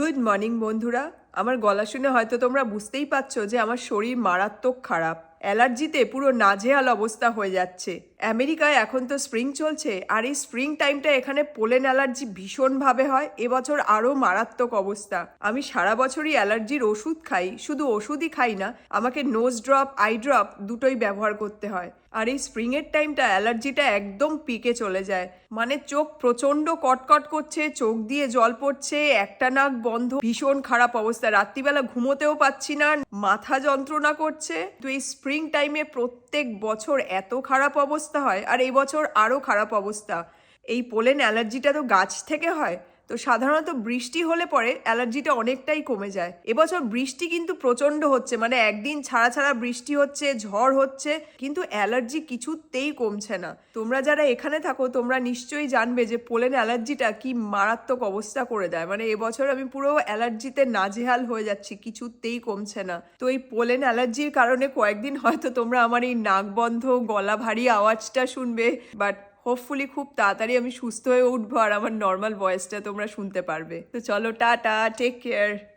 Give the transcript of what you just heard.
Good morning বন্ধুরা। আমার গলা শুনে হয়তো তোমরা বুঝতেই পারছো যে আমার শরীর মারাত্মক খারাপ। অ্যালার্জিতে পুরো নাজেহাল অবস্থা হয়ে যাচ্ছে। আমেরিকায় এখন তো স্প্রিং চলছে, আর এই স্প্রিং টাইমটা এখানে পোলেন অ্যালার্জি ভীষণভাবে হয়। এবছর আরও মারাত্মক অবস্থা। আমি সারা বছরই অ্যালার্জির ওষুধ খাই, শুধু ওষুধই খাই না, আমাকে নোজ ড্রপ আই ড্রপ দুটোই ব্যবহার করতে হয়। আর এই স্প্রিংয়ের টাইমটা অ্যালার্জিটা একদম পিকে চলে যায়। মানে চোখ প্রচণ্ড কটকট করছে, চোখ দিয়ে জল পড়ছে, একটা নাক বন্ধ, ভীষণ খারাপ অবস্থা। রাত্রিবেলা ঘুমোতেও পাচ্ছি না, মাথা যন্ত্রণা করছে। তো এই স্প্রিং টাইমে প্রত্যেক বছর এত খারাপ অবস্থা হয়, আর এই বছর আরও খারাপ অবস্থা। এই পোলেন অ্যালার্জিটা তো গাছ থেকে হয়, তো সাধারণত বৃষ্টি হলে পরে অ্যালার্জিটা অনেকটাই কমে যায়। এবছর বৃষ্টি কিন্তু প্রচণ্ড হচ্ছে, মানে একদিন ছাড়া ছাড়া বৃষ্টি হচ্ছে, ঝড় হচ্ছে, কিন্তু অ্যালার্জি কিছুতেই কমছে না। তোমরা যারা এখানে থাকো তোমরা নিশ্চয়ই জানবে যে পোলেন অ্যালার্জিটা কি মারাত্মক অবস্থা করে দেয়। মানে এবছর আমি পুরো অ্যালার্জিতে নাজেহাল হয়ে যাচ্ছি, কিছুতেই কমছে না। তো এই পোলেন অ্যালার্জির কারণে কয়েকদিন হয়তো তোমরা আমার এই নাক বন্ধ গলা ভারী আওয়াজটা শুনবে, বাট হোপফুলি খুব তাড়াতাড়ি আমি সুস্থ হয়ে উঠবো আর আমার নর্মাল ভয়েসটা তোমরা শুনতে পারবে। তো চলো, টাটা, টেক কেয়ার।